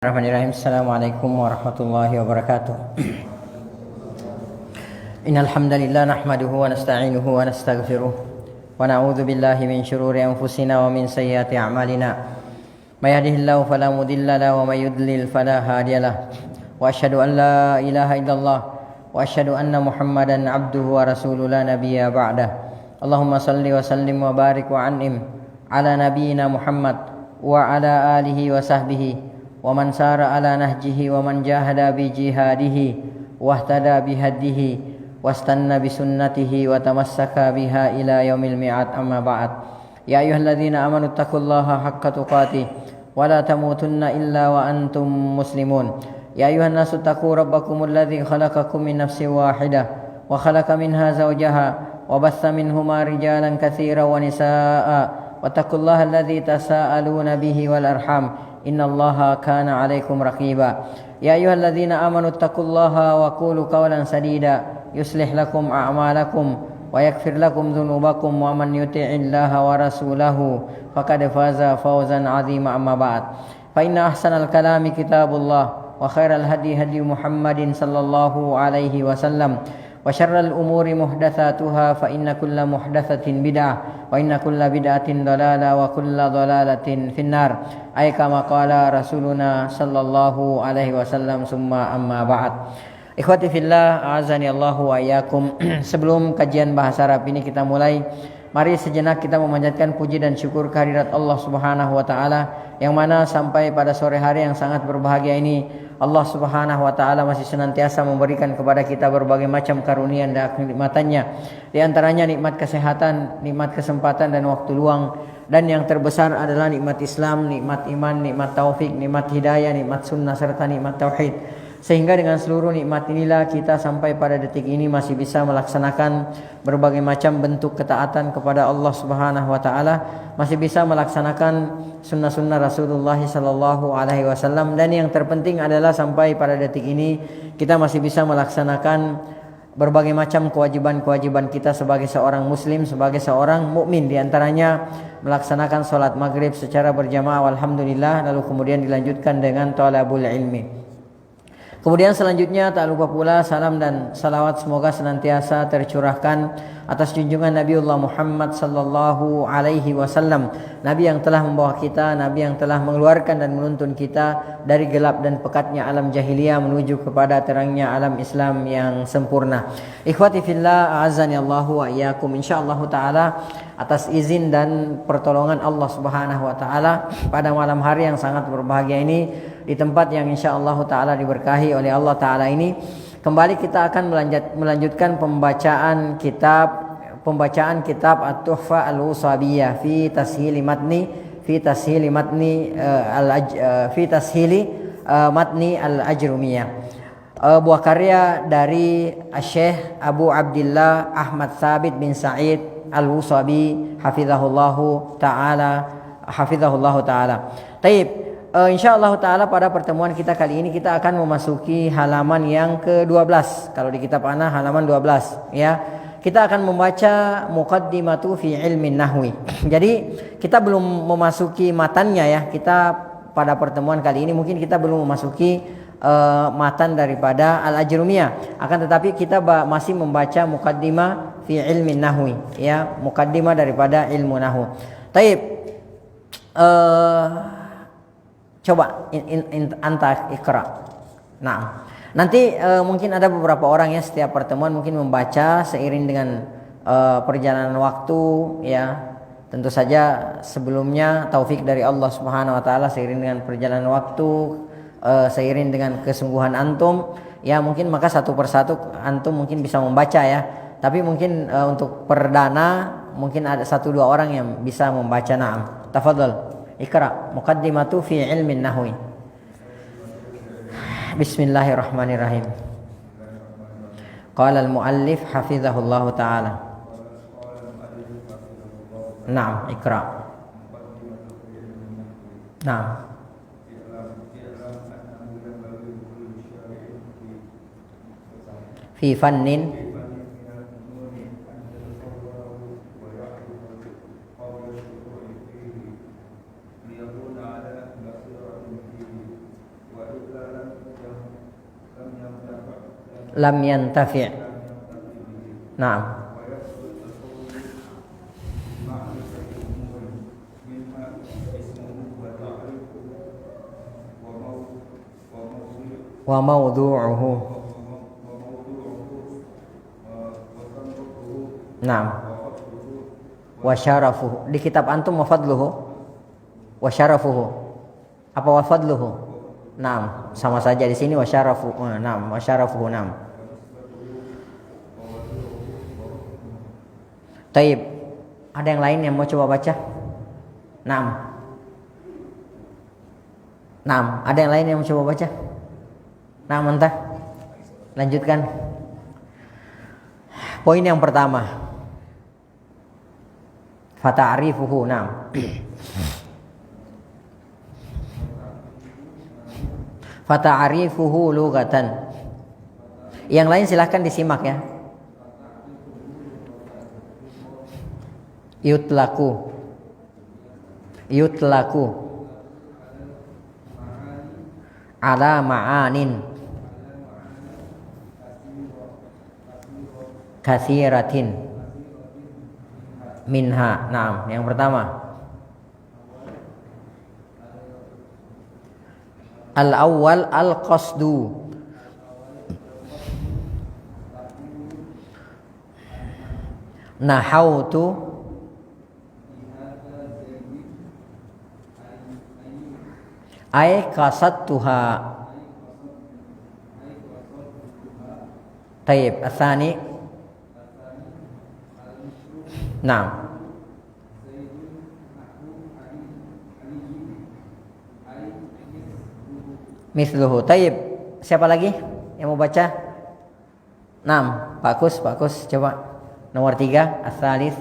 Bismillahirrahmanirrahim. Assalamualaikum warahmatullahi wabarakatuh. Innal hamdalillah nahmaduhu wa nasta'inuhu wa nastaghfiruh wa na'udzu billahi min shururi anfusina wa min sayyiati a'malina. May yahdihillahu fala mudilla lahu wa may yudlil fala hadiyalah. Wa asyhadu an la ilaha illallah wa asyhadu anna Muhammadan abduhu wa rasuluhu la nabiyya ba'dah. Allahumma salli wa sallim wa barik wa an'im ala nabiyyina Muhammad wa ala alihi wa sahbihi wa man sara ala nahjihi wa man jahada bi jihadihi wahtada bi hadihi wastanna bi sunnatihi wa tamassaka biha ila yaumil mi'ad, amma ba'd. Ya ayyuhalladzina amanu taqullaha haqqa tuqatih wa la tamutunna illa wa antum muslimun. Ya ayyuhan nasu taqu rabbakumul ladzi khalaqakum min nafsin wahidah wa khalaqa minha zawjaha wa bassa minhuma rijalan katsiran wa nisaa'a wattaqullaha alladzi tasaaluna bihi wal arham innallaha kana 'alaikum raqiba. Ya ayyuhalladzina amanu taqullaha wa qulu qawlan sadida yuslih lakum a'malakum wa yaghfir lakum dhunubakum wa man yuti'illaha wa rasulahu faqad faza fawzan 'azima, amma ba'd. Fa inna ahsanal kalami kitabullah wa khairal hadi hadi Muhammadin sallallahu alaihi wasallam wa syarral umuri muhdatsatuha fa inna kulla muhdatsatin bid'ah wa inna kulla bid'atin dhalalah wa kulla dhalalatin finnar, ay kama qala rasuluna sallallahu alaihi wasallam, summa amma ba'd. Ikhwati fillah, a'azani Allahu wa iyyakum. Sebelum kajian bahasa Arab ini kita mulai, mari sejenak kita memanjatkan puji dan syukur kehadirat Allah Subhanahu wa taala, yang mana sampai pada sore hari yang sangat berbahagia ini Allah Subhanahu wa taala masih senantiasa memberikan kepada kita berbagai macam karunia dan kenikmatannya. Di antaranya nikmat kesehatan, nikmat kesempatan dan waktu luang, dan yang terbesar adalah nikmat Islam, nikmat iman, nikmat taufik, nikmat hidayah, nikmat sunnah serta nikmat tauhid. Sehingga dengan seluruh nikmat inilah kita sampai pada detik ini masih bisa melaksanakan berbagai macam bentuk ketaatan kepada Allah Subhanahu wa taala, masih bisa melaksanakan sunnah-sunnah Rasulullah sallallahu alaihi wasallam, dan yang terpenting adalah sampai pada detik ini kita masih bisa melaksanakan berbagai macam kewajiban-kewajiban kita sebagai seorang muslim, sebagai seorang mukmin, di antaranya melaksanakan salat maghrib secara berjamaah, alhamdulillah, lalu kemudian dilanjutkan dengan thalabul ilmi. Kemudian selanjutnya tak lupa pula salam dan salawat semoga senantiasa tercurahkan atas junjungan Nabiullah Muhammad sallallahu alaihi wasallam, Nabi yang telah membawa kita, Nabi yang telah mengeluarkan dan menuntun kita dari gelap dan pekatnya alam jahiliyah menuju kepada terangnya alam Islam yang sempurna. Ikhwati fillah, a'azani Allahu wa iyyakum. Insyaallah taala atas izin dan pertolongan Allah Subhanahu wa taala pada malam hari yang sangat berbahagia ini, di tempat yang insyaallah taala diberkahi oleh Allah taala ini, kembali kita akan melanjutkan pembacaan kitab At-Tuhfah Al-Usabiyah fi tashili matni Al-Ajrumiyah, buah karya dari Syekh Abu Abdullah Ahmad Thabit bin Sa'id Al-Usabi hafizahullahu taala. Taib. Insyaallah taala pada pertemuan kita kali ini kita akan memasuki halaman yang ke-12. Kalau di kitab ana halaman 12 ya. Kita akan membaca muqaddimatu fi ilmin nahwi. Jadi kita belum memasuki matannya ya. Kita pada pertemuan kali ini mungkin kita belum memasuki matan daripada Al-Ajrumiyah. Akan tetapi kita masih membaca muqaddimah fi ilmin nahwi ya, muqaddimah daripada ilmu nahwu. Taib. Coba anta ikra. Nah, nanti mungkin ada beberapa orang ya setiap pertemuan mungkin membaca seiring dengan perjalanan waktu ya. Tentu saja sebelumnya taufik dari Allah Subhanahu wa taala, seiring dengan perjalanan waktu, seiring dengan kesungguhan antum ya, mungkin maka satu persatu antum mungkin bisa membaca ya. Tapi mungkin untuk perdana mungkin ada 1-2 orang yang bisa membaca. Naam. Tafadhal. Ikra muqaddimatu fi ilmin nahwi. Bismillahirrahmanirrahim. Qala al-muallif hafizahullahu ta'ala. Naam, ikra. Naam. Fi fannin lam yantafi'. Naam. Wa mawdu'uhu. Naam. Wa syarafuhu. Di kitab antum wa fadluhu. Wa syarafuhu. Apa wa fadluhu? Naam, sama saja di sini wa syarafuhu. Naam, wa syarafuhu. Naam. Taib. Ada yang lain yang mau coba baca? Naam. Naam, ada yang lain yang mau coba baca? Naam, entah. Lanjutkan. Poin yang pertama. Fata'rifuhu. Naam. Fata'rifuhu lughatan. Yang lain silahkan disimak ya. Yutlaku ala ma'anin katsiratin minha. Naam, yang pertama. Al-awwal al-qasdu. Nahautu ay qasadtuha. Taib. Asani. Naam. Misluhu. Taib. Siapa lagi yang mau baca? Naam. Pak Kus coba. Nomor 3. As-salis.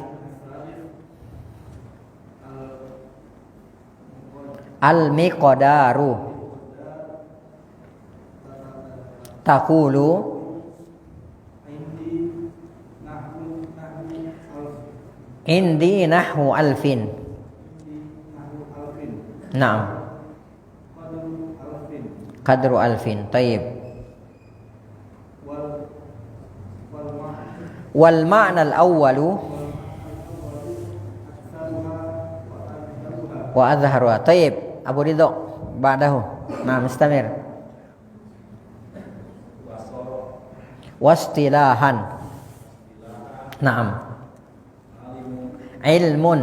Al-miqdaru. Taqulu indi nahwu alfin. Naam. Qadru alfin. Taib. Wal ma'na al-awwalu wa azharuha. Taib. Abu Ridho ba'dahu. Nah, mustamir. Wastilahan. Naam. Ilmun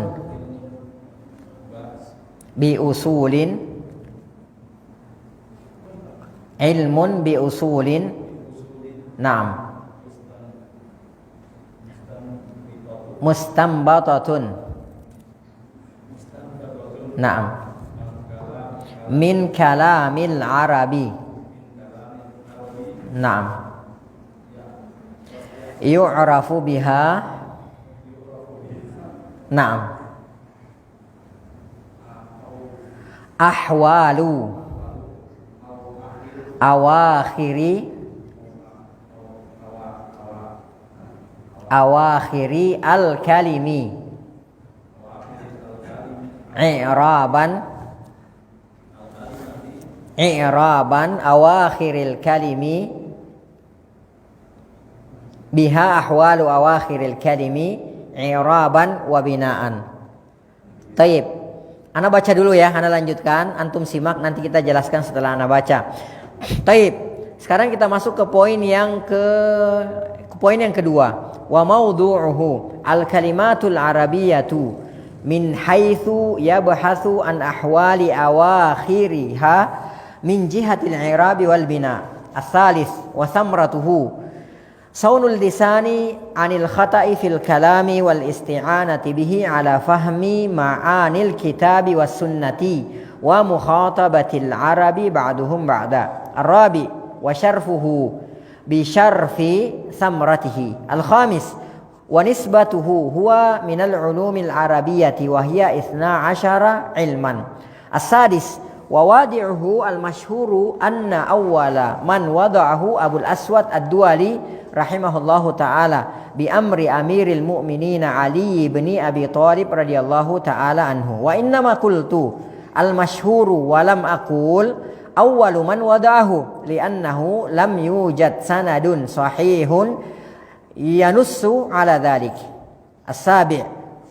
bi usulin. Ilmun bi usulin. Naam. Mustambatatun. Naam. Min kalamil arabi. Naam. Yu'rafu biha. Naam. Ahwalu awakhiri al-kalimi. I'raban awakhiril kalimi biha ahwalu awakhiril kalimi i'raban wa binaan. Taib. Ana baca dulu ya, ana lanjutkan, antum simak, nanti kita jelaskan setelah ana baca. Taib. Sekarang kita masuk ke poin yang kedua. Wa mawdu'uhu al-kalimatul arabiyyatu min haitsu yabhathu an ahwali awakhiriha min jihatil i'rabi wal bina. As-salis wa thamratuhu saunul lisani anil khata'i fil kalami wal isti'anati bihi ala fahmi ma'anil kitabi was sunnati wa mukhatabatil arabi ba'duhum ba'da. Ar-rabi wa syarfuhu bi syarfi thamratihi. Al-khamis wa nisbatuhu huwa minal ulumil arabiyyati wa hiya 12 ilman. As-sadis wa wadi'uhu al-mashhuru anna awwala man wada'ahu Abul Aswad ad-Duwali rahimahullahu ta'ala bi amri amiril mu'minin Ali ibn Abi Thalib radhiyallahu ta'ala anhu. Wa innama qultu al-mashhuru wa lam aqul awwalu man wada'ahu li'annahu lam yujad sanadun sahihun yanussu ala dhalik. As-sabi'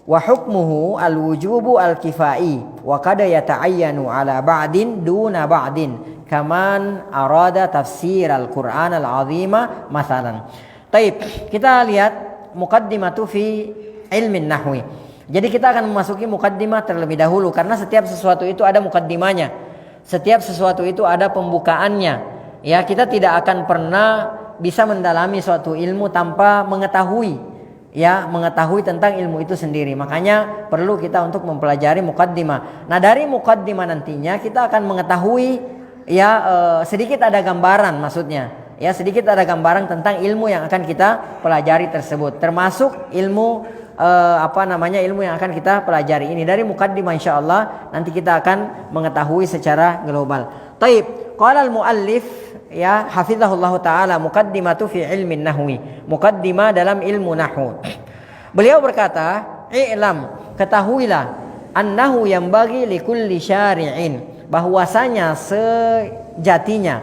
wa hukmuhu al-wujubu al-kifai wa qad yata'ayyanu ala ba'din duna ba'din kaman arada tafsir al-Qur'an al-azima masalan. Taib, kita lihat muqaddimatu fi ilmin nahwi. Jadi kita akan memasuki muqaddimah terlebih dahulu karena setiap sesuatu itu ada muqaddimahnya. Setiap sesuatu itu ada pembukaannya. Ya, kita tidak akan pernah bisa mendalami suatu ilmu tanpa mengetahui tentang ilmu itu sendiri. Makanya perlu kita untuk mempelajari muqaddimah. Nah, dari muqaddimah nantinya kita akan mengetahui sedikit ada gambaran maksudnya. Ya, sedikit ada gambaran tentang ilmu yang akan kita pelajari tersebut, termasuk ilmu ilmu yang akan kita pelajari ini. Dari muqaddimah insyaallah nanti kita akan mengetahui secara global. Taib, qala al-muallif ya hafizahullah taala muqaddimatu fi ilmin nahwi. Muqaddimah dalam ilmu nahwu. Beliau berkata, "I'lam, ketahuilah annahu yanbaghi likulli syari'in." Bahwasanya sejatinya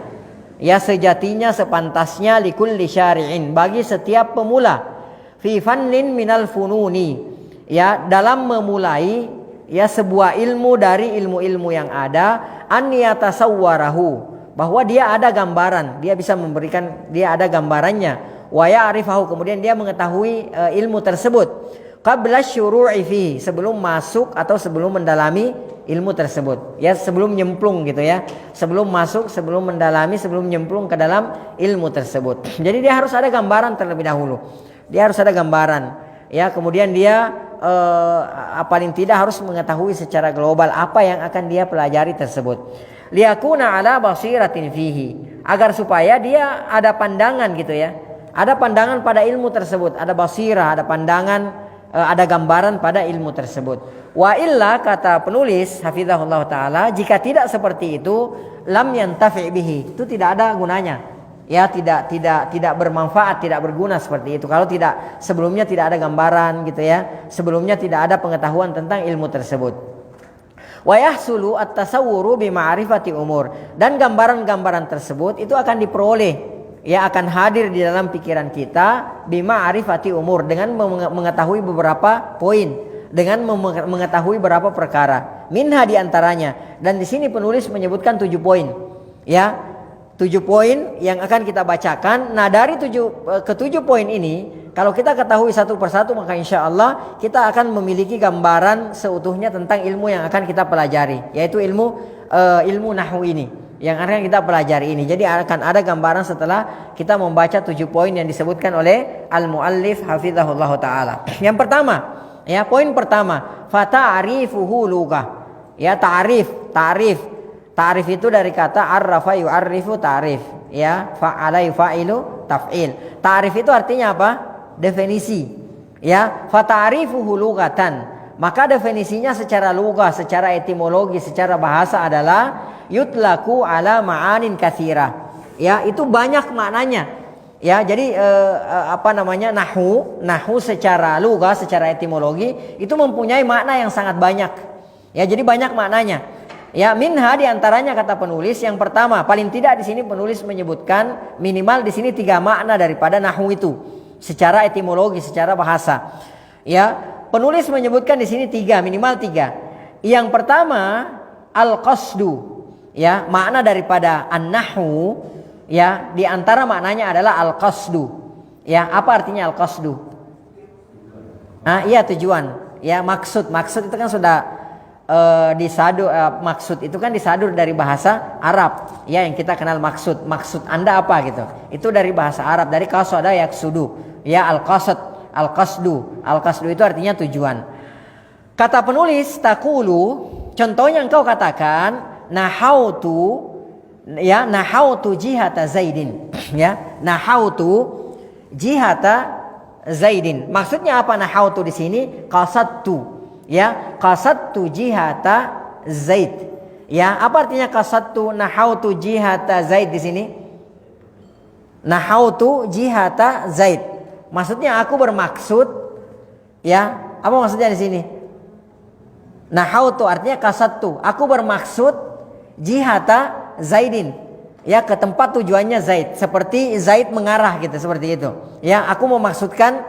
sepantasnya likulli syari'in bagi setiap pemula fi fannin minal fununi, ya, dalam memulai sebuah ilmu dari ilmu-ilmu yang ada, an yatasawwarahu, bahwa dia ada gambaran, dia bisa memberikan, dia ada gambarannya, wa ya'rifahu, kemudian dia mengetahui ilmu tersebut, qabla syuru'i fi, sebelum masuk atau sebelum mendalami ilmu tersebut, ya, sebelum nyemplung gitu ya, sebelum masuk, sebelum mendalami, sebelum nyemplung ke dalam ilmu tersebut. Jadi dia harus ada gambaran terlebih dahulu. Dia harus ada gambaran, ya, kemudian dia paling tidak harus mengetahui secara global apa yang akan dia pelajari tersebut. Liyakuna ala basiratin fihi, agar supaya dia ada pandangan gitu ya, ada pandangan pada ilmu tersebut, ada basirah, ada pandangan, ada gambaran pada ilmu tersebut. Wa illa, kata penulis hafizahullah taala, jika tidak seperti itu, lam yantafi bihi, itu tidak ada gunanya. Ya, tidak bermanfaat, tidak berguna seperti itu. Kalau tidak, sebelumnya tidak ada gambaran gitu ya, sebelumnya tidak ada pengetahuan tentang ilmu tersebut. Wa yahsulu at-tasawwuru bi ma'rifati umur, dan gambaran-gambaran tersebut itu akan diperoleh, ya, akan hadir di dalam pikiran kita bi ma'rifati umur, dengan mengetahui beberapa poin, dengan mengetahui beberapa perkara. Minha, diantaranya, dan di sini penulis menyebutkan 7 poin, ya. 7 poin yang akan kita bacakan. Nah, dari 7 poin ini, kalau kita ketahui satu persatu, maka insya Allah kita akan memiliki gambaran seutuhnya tentang ilmu yang akan kita pelajari, yaitu ilmu nahwu ini yang akan kita pelajari ini. Jadi akan ada gambaran setelah kita membaca 7 poin yang disebutkan oleh al-muallif hafizahullah taala. Yang pertama, ya, poin pertama, fata'rifuhu lughah. Ya, ta'rif itu dari kata arrafa yu'arrifu ta'rif, ya, fa'ala yufa'ilu taf'il. Ta'rif itu artinya apa? Definisi, ya. Fata'rifuhu lughatan, maka definisinya secara lughah, secara etimologi, secara bahasa adalah yutlaku ala ma'anin katsirah. Ya, itu banyak maknanya. Ya, jadi nahwu secara lughah, secara etimologi itu mempunyai makna yang sangat banyak. Ya, jadi banyak maknanya. Ya, minha, diantaranya kata penulis, yang pertama, paling tidak di sini penulis menyebutkan minimal di sini 3 makna daripada nahwu itu secara etimologi, secara bahasa. Ya, penulis menyebutkan di sini 3, minimal 3. Yang pertama, al-qasdu, ya, makna daripada an-nahwu, ya, di antara maknanya adalah al-qasdu. Ya, apa artinya al-qasdu? Iya, tujuan. Ya, maksud itu kan sudah disadur, maksud itu kan disadur dari bahasa Arab, ya, yang kita kenal maksud Anda apa gitu, itu dari bahasa Arab, dari qasada yaksudu, ya, al-qasdu itu artinya tujuan. Kata penulis, taqulu, contohnya engkau katakan nahautu jihata Zaidin, ya, nahautu jihata Zaidin. Maksudnya apa nahautu di sini? Qasadtu, ya, qasadtu jihata Zaid. Ya, apa artinya qasadtu nahautu jihata Zaid di sini? Nahautu jihata Zaid. Maksudnya aku bermaksud, ya, apa maksudnya di sini? Nahautu artinya qasadtu, aku bermaksud jihata Zaidin. Ya, ke tempat tujuannya Zaid. Seperti Zaid mengarah gitu, seperti itu. Ya, aku memaksudkan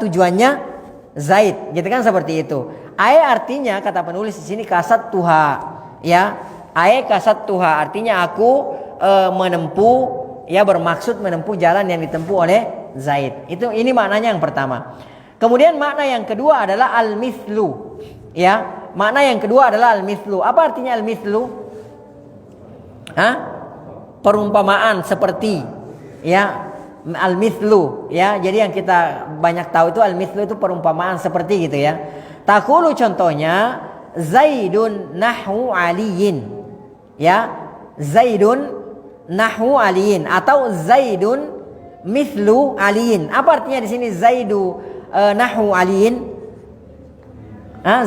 tujuannya Zaid, gitu kan, seperti itu. Ae artinya kata penulis di sini kasat tuha. Ya, ae kasat tuha artinya aku menempuh, ya, bermaksud menempuh jalan yang ditempuh oleh Zaid. Ini maknanya yang pertama. Kemudian makna yang kedua adalah al-mithlu. Ya, makna yang kedua adalah al-mithlu. Apa artinya al-mithlu? Perumpamaan, seperti. Ya, al-mithlu. Ya, jadi yang kita banyak tahu itu al-mithlu itu perumpamaan seperti gitu ya. Taqulu contohnya Zaidun nahwu aliyin. Ya, Zaidun nahwu aliyin atau Zaidun mithlu aliyin. Apa artinya di sini Zaidu nahwu aliyin?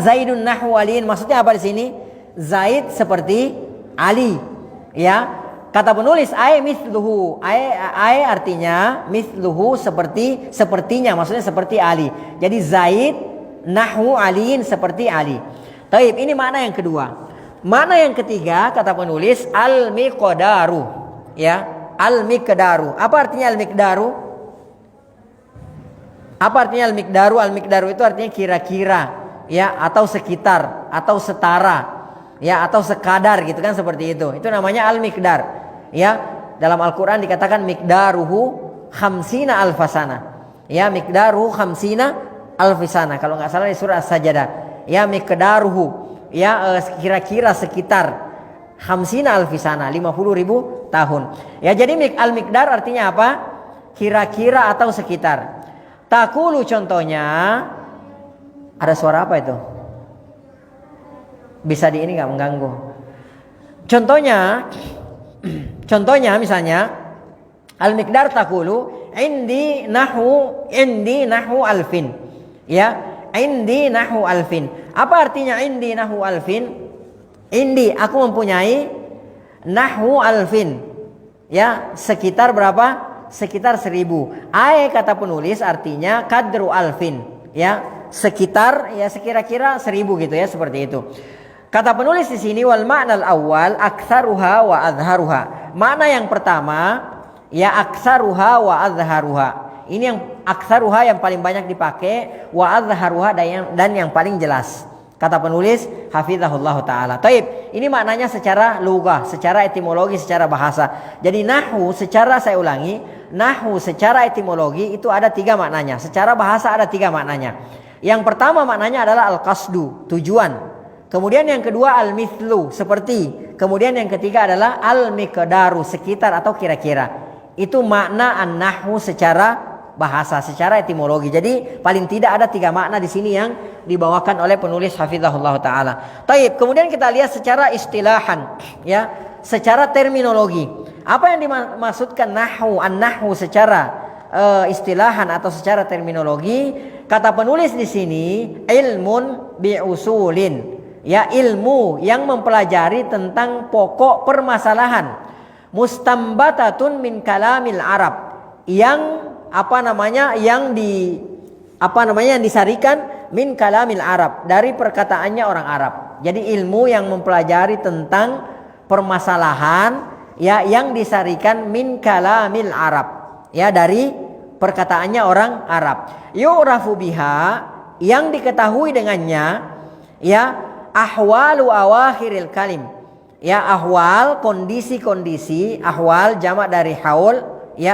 Zaidun nahwu aliyin maksudnya apa di sini? Zaid seperti Ali. Ya, kata penulis ae mithluhu. Ae artinya mithluhu, sepertinya, maksudnya seperti Ali. Jadi Zaid nahwu aliyin, seperti Ali. Taib, ini makna yang kedua. Makna yang ketiga kata penulis al-miqdaru. Ya, al-miqdaru. Apa artinya al-miqdaru? Apa artinya al-miqdaru? Al-miqdaru itu artinya kira-kira, ya, atau sekitar, atau setara, ya, atau sekadar gitu kan, seperti itu. Itu namanya al-miqdar. Ya, dalam Al-Qur'an dikatakan miqdaruhu khamsina alfasana. Ya, miqdaruhu khamsina alfasana. Kalau enggak salah di surah As-Sajdah. Ya, miqdaruhu, ya, kira-kira sekitar khamsina alfasana, 50.000 tahun. Ya, jadi al-miqdar artinya apa? Kira-kira atau sekitar. Taqulu contohnya, ada suara apa itu? Bisa di ini nggak mengganggu? Contohnya misalnya al-miqdar taqulu indi nahwu alfin. Ya, indi nahwu alfin. Apa artinya indi nahwu alfin? Indi, aku mempunyai nahwu alfin. Ya, sekitar berapa? Sekitar 1000. Ae kata penulis artinya kadru alfin. Ya, sekitar, ya, sekira-kira 1000 gitu ya, seperti itu. Kata penulis di sini wal ma'nal awal aktsaruha wa adharuha. Makna yang pertama, ya, aktsaruha wa adharuha. Ini yang aktsaruha yang paling banyak dipakai, wa adharuha dan yang paling jelas. Kata penulis hafizahullah taala. Taib, ini maknanya secara lugah, secara etimologi, secara bahasa. Jadi nahwu secara, saya ulangi, nahwu secara etimologi itu ada 3 maknanya. Secara bahasa ada 3 maknanya. Yang pertama maknanya adalah al-qasdu, tujuan. Kemudian yang kedua al-mithlu, seperti. Kemudian yang ketiga adalah al-miqdaru, sekitar atau kira-kira. Itu makna an-nahwu secara bahasa, secara etimologi. Jadi paling tidak ada 3 makna di sini yang dibawakan oleh penulis hafizahullah taala. Taib, kemudian kita lihat secara istilahan, ya, secara terminologi. Apa yang dimaksudkan nahwu, an-nahwu secara istilahan atau secara terminologi? Kata penulis di sini ilmun bi usulin. Ya, ilmu yang mempelajari tentang pokok permasalahan. Mustambatatun min kalamil Arab. Yang yang disarikan min kalamil Arab, dari perkataannya orang Arab. Jadi ilmu yang mempelajari tentang permasalahan, ya, yang disarikan min kalamil Arab, ya, dari perkataannya orang Arab. Yu'rafu biha, yang diketahui dengannya, ya, ahwalu awakhiril kalim. Ya, ahwal, kondisi-kondisi, ahwal jamak dari haul, ya,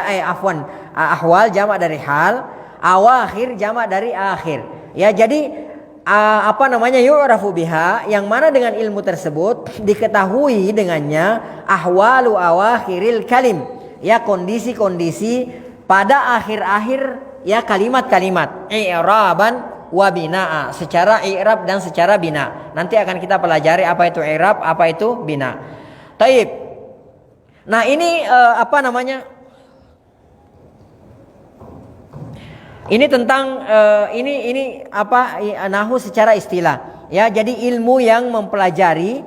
ahwal jamak dari hal, awakhir jamak dari akhir. Ya, jadi yu'rafu biha, yang mana dengan ilmu tersebut diketahui dengannya ahwalu awakhiril kalim, ya, kondisi-kondisi pada akhir-akhir, ya, kalimat-kalimat, i'raban wa bina'a, secara i'rab dan secara bina. Nanti akan kita pelajari apa itu i'rab, apa itu bina. Taib. Nah, ini ini tentang nahwu secara istilah. Ya, jadi ilmu yang mempelajari,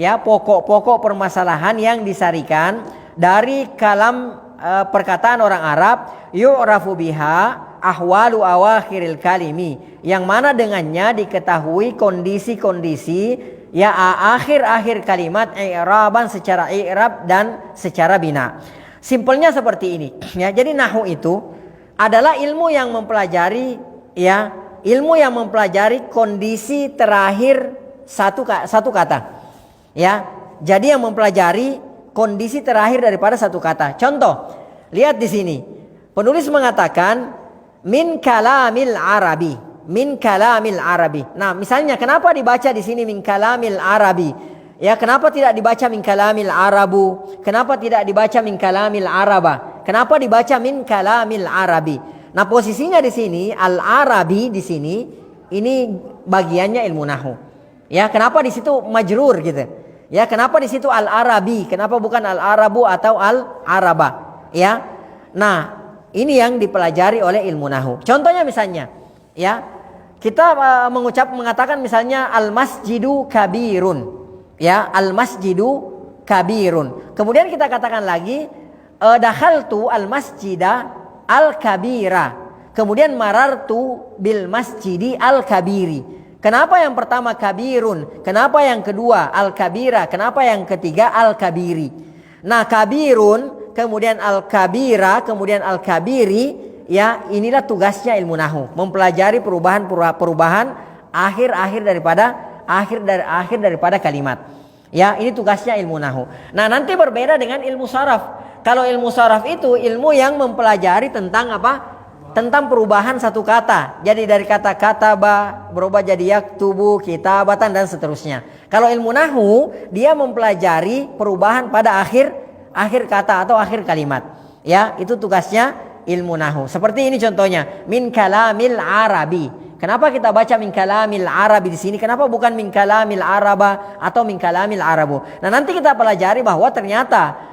ya, pokok-pokok permasalahan yang disarikan dari kalam perkataan orang Arab. Yu'rafu biha ahwalu awakhiril kalimi, yang mana dengannya diketahui kondisi-kondisi, ya akhir-akhir kalimat i'raban secara i'rab dan secara bina. Simpelnya seperti ini ya. Jadi nahwu itu adalah ilmu yang mempelajari ya, ilmu yang mempelajari kondisi terakhir satu kata. Ya. Jadi yang mempelajari kondisi terakhir daripada satu kata. Contoh, lihat di sini. Penulis mengatakan min kalamil arabi. Min kalamil arabi. Nah, misalnya kenapa dibaca di sini min kalamil arabi? Ya, kenapa tidak dibaca min kalamil arabu? Kenapa tidak dibaca min kalamil araba? Kenapa dibaca min kalamil arabi? Nah, posisinya di sini al-arabi di sini ini bagiannya ilmu nahwu. Ya, kenapa di situ majrur gitu? Ya, kenapa di situ al-arabi? Kenapa bukan al-arabu atau al-araba? Ya. Nah, ini yang dipelajari oleh ilmu nahwu. Contohnya misalnya, ya, kita mengatakan misalnya al-masjidu kabirun. Ya, al-masjidu kabirun. Kemudian kita katakan lagi dakhaltu al-masjida al-kabira. Kemudian marartu bil masjidi al-kabiri. Kenapa yang pertama kabirun? Kenapa yang kedua al-kabira? Kenapa yang ketiga al-kabiri? Nah, kabirun, kemudian al-kabira, kemudian al-kabiri, ya, inilah tugasnya ilmu nahwu, mempelajari perubahan akhir daripada kalimat. Ya, ini tugasnya ilmu nahwu. Nah, nanti berbeda dengan ilmu saraf. Kalau ilmu saraf itu ilmu yang mempelajari tentang apa? Tentang perubahan satu kata. Jadi dari kata kataba berubah jadi yaktubu, kitabatan dan seterusnya. Kalau ilmu nahwu dia mempelajari perubahan pada akhir kata atau akhir kalimat. Ya, itu tugasnya ilmu nahwu. Seperti ini contohnya, min kalamil arabi. Kenapa kita baca min kalamil arabi di sini? Kenapa bukan min kalamil araba atau min kalamil arabu? Nah, nanti kita pelajari bahwa ternyata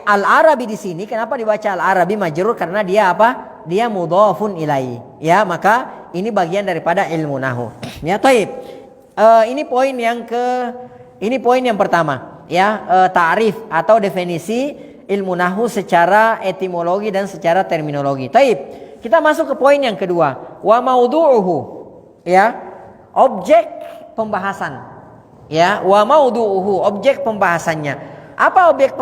al-arabi di sini kenapa dibaca al-arabi majrur? Karena dia apa? Dia mudhafun ilaihi. Ya, maka ini bagian daripada ilmu nahwu. Ya, taib. Ini poin yang pertama, ya, ta'rif atau definisi ilmu nahwu secara etimologi dan secara terminologi. Taib. Kita masuk ke poin yang kedua, wa maudu'uhu, ya, objek pembahasan. Ya, wa maudu'uhu, objek pembahasannya. Apa objek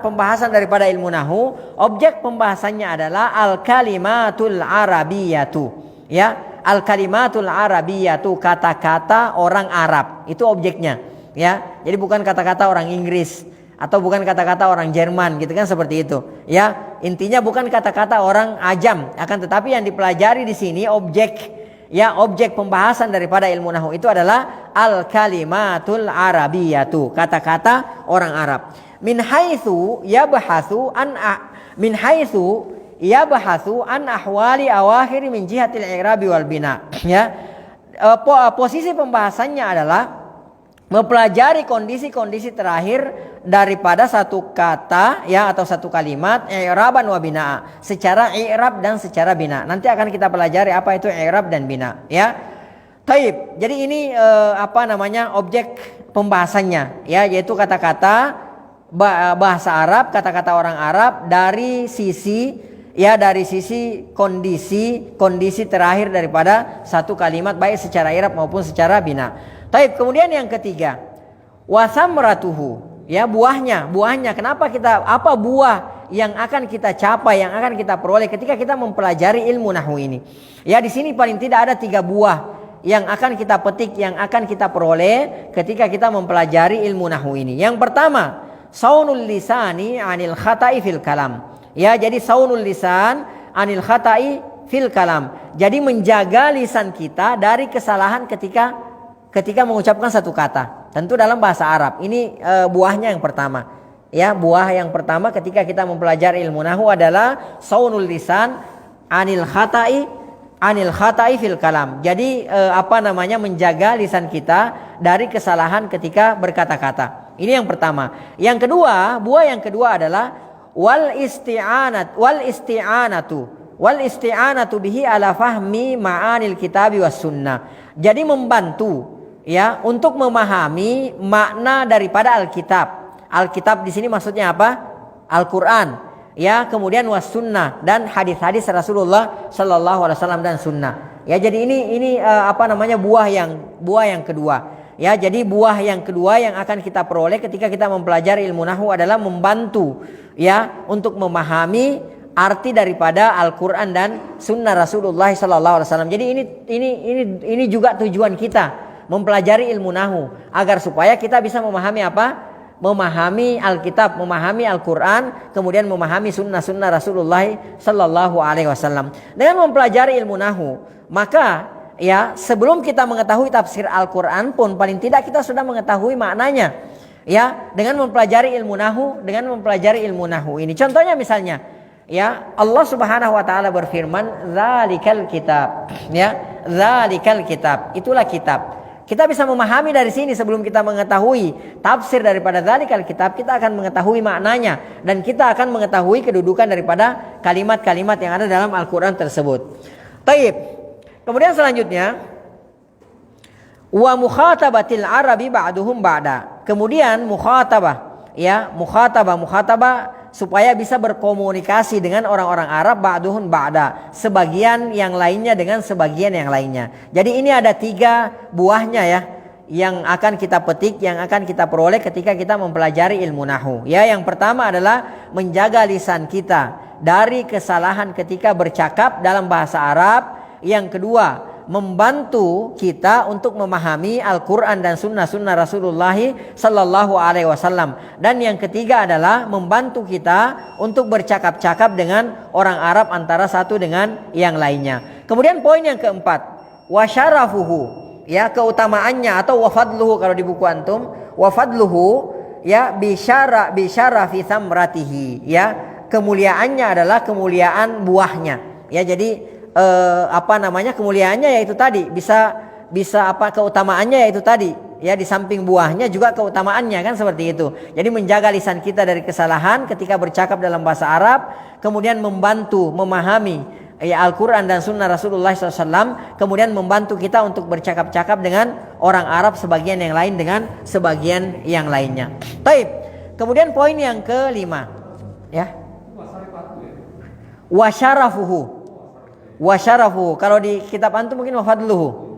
pembahasan daripada ilmu nahwu? Objek pembahasannya adalah al-kalimatul arabiyatu. Ya, al-kalimatul arabiyatu, kata-kata orang Arab. Itu objeknya, ya. Jadi bukan kata-kata orang Inggris atau bukan kata-kata orang Jerman gitu kan, seperti itu. Ya, intinya bukan kata-kata orang ajam, akan tetapi yang dipelajari di sini objek, ya, objek pembahasan daripada ilmu nahwu itu adalah al-kalimatul arabiyatu, kata-kata orang Arab. Min haitsu yabhathu an ahwali awakhir min jihatil i'rabi wal bina. Ya. Posisi pembahasannya adalah mempelajari kondisi-kondisi terakhir daripada satu kata, ya, atau satu kalimat, i'raban wa binaa, secara i'rab dan secara bina. Nanti akan kita pelajari apa itu i'rab dan bina, ya. Taib. Jadi ini objek pembahasannya, ya, yaitu kata-kata bahasa Arab, kata-kata orang Arab dari sisi kondisi terakhir daripada satu kalimat, baik secara i'rab maupun secara bina. Taib. Kemudian yang ketiga, wasamratuhu, ya, buahnya. Apa buah yang akan kita capai, yang akan kita peroleh ketika kita mempelajari ilmu nahwu ini? Ya, di sini paling tidak ada 3 buah yang akan kita petik, yang akan kita peroleh ketika kita mempelajari ilmu nahwu ini. Yang pertama, saunul lisani anil khata'i fil kalam. Ya, jadi saunul lisan anil khata'i fil kalam. Jadi menjaga lisan kita dari kesalahan ketika mengucapkan satu kata. Tentu dalam bahasa Arab. Ini buahnya yang pertama. Ya, buah yang pertama ketika kita mempelajari ilmu nahwu adalah saunul lisan anil khata'i fil kalam. Jadi menjaga lisan kita dari kesalahan ketika berkata-kata. Ini yang pertama. Yang kedua, buah yang kedua adalah wal isti'anatu bihi ala fahmi ma'anil kitabi was sunnah. Jadi membantu, ya, untuk memahami makna daripada Alkitab. Alkitab di sini maksudnya apa? Al-Qur'an, ya, kemudian was sunnah dan hadis-hadis Rasulullah sallallahu alaihi wasallam dan sunnah. Ya, jadi ini buah yang kedua. Ya, jadi buah yang kedua yang akan kita peroleh ketika kita mempelajari ilmu nahwu adalah membantu ya untuk memahami arti daripada Al-Qur'an dan sunnah Rasulullah sallallahu alaihi wasallam. Jadi ini juga tujuan kita mempelajari ilmu nahwu agar supaya kita bisa memahami apa? Memahami Alkitab, memahami Al-Qur'an, kemudian memahami sunnah-sunnah Rasulullah sallallahu alaihi wasallam. Dengan mempelajari ilmu nahwu, maka ya sebelum kita mengetahui tafsir Al-Qur'an pun paling tidak kita sudah mengetahui maknanya. Ya, dengan mempelajari ilmu nahwu ini. Contohnya misalnya, ya Allah Subhanahu wa taala berfirman, "Dzalikal kitab." Ya, dzalikal kitab, itulah kitab. Kita bisa memahami dari sini sebelum kita mengetahui tafsir daripada dzalikal kitab, kita akan mengetahui maknanya dan kita akan mengetahui kedudukan daripada kalimat-kalimat yang ada dalam Al-Qur'an tersebut. Taib. Kemudian selanjutnya wa mukhatabatil arabi ba'duhum ba'da. Kemudian mukhatabah, ya, mukhatabah supaya bisa berkomunikasi dengan orang-orang Arab ba'duhum ba'da, sebagian yang lainnya dengan sebagian yang lainnya. Jadi ini ada 3 buahnya ya yang akan kita petik, yang akan kita peroleh ketika kita mempelajari ilmu nahwu. Ya, yang pertama adalah menjaga lisan kita dari kesalahan ketika bercakap dalam bahasa Arab. Yang kedua, membantu kita untuk memahami Al-Quran dan sunnah-sunnah Rasulullah sallallahu alaihi wasallam. Dan yang ketiga adalah membantu kita untuk bercakap-cakap dengan orang Arab antara satu dengan yang lainnya. Kemudian poin yang keempat, wasyarafuhu, ya, keutamaannya atau wafadluhu kalau di buku antum, wafadluhu ya bisyara fi thamratihi, ya, kemuliaannya adalah kemuliaan buahnya. Ya, jadi kemuliaannya yaitu tadi bisa keutamaannya yaitu tadi ya, di samping buahnya juga keutamaannya kan seperti itu. Jadi menjaga lisan kita dari kesalahan ketika bercakap dalam bahasa Arab, kemudian membantu memahami ya Al-Quran dan sunnah Rasulullah SAW, kemudian membantu kita untuk bercakap-cakap dengan orang Arab sebagian yang lain dengan sebagian yang lainnya. Taib. Kemudian poin yang kelima, ya, wasyarafuhu. Kalau di kitab antum mungkin wafadluhu.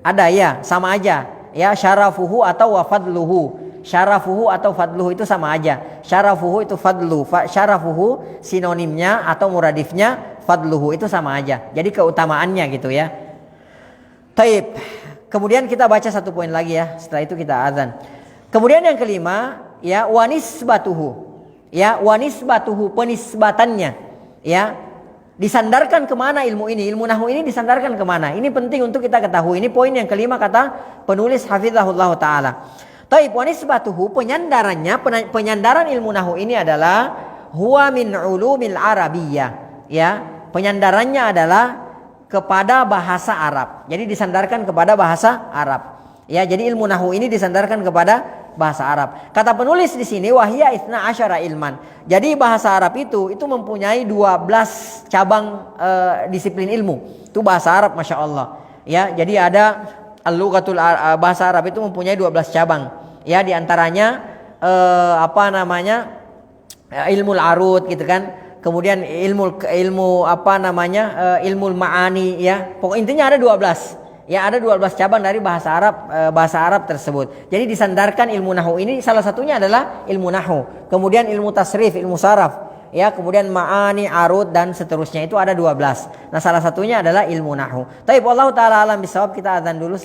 Ada ya, sama aja. Ya, syarafuhu atau wafadluhu. Syarafuhu atau fadluhu itu sama aja. Syarafuhu itu fadlu. Syarafuhu sinonimnya atau muradifnya fadluhu itu sama aja. Jadi keutamaannya gitu ya. Taib. Kemudian kita baca satu poin lagi ya. Setelah itu kita azan. Kemudian yang kelima, ya, wanisbatuhu. Ya, wanisbatuhu, penisbatannya. Ya. Disandarkan kemana ilmu ini? Ilmu nahwu ini disandarkan kemana? Ini penting untuk kita ketahui. Ini poin yang kelima kata penulis hafizahullah ta'ala. Taib, wa nisbatuhu, penyandaran ilmu nahwu ini adalah huwa min ulumil arabiyyah. Ya, penyandarannya adalah kepada bahasa Arab. Jadi disandarkan kepada bahasa Arab. Ya, jadi ilmu nahwu ini disandarkan kepada bahasa Arab. Kata penulis di sini wahya itsna asyara ilman. Jadi bahasa Arab itu mempunyai 12 cabang disiplin ilmu. Itu bahasa Arab, Masya Allah. Ya, jadi ada al-lughatul bahasa Arab itu mempunyai 12 cabang. Ya, di antaranya ilmu al-arud gitu kan. Kemudian ilmu ma'ani ya. Pokoknya intinya ada 12. Ya, ada 12 cabang dari bahasa Arab tersebut. Jadi disandarkan ilmu nahwu ini salah satunya adalah ilmu nahwu. Kemudian ilmu tasrif, ilmu saraf, ya, kemudian ma'ani, arud dan seterusnya itu ada 12. Nah, salah satunya adalah ilmu nahwu. Taib, wallahu taala alam bisawab. Kita azan dulu.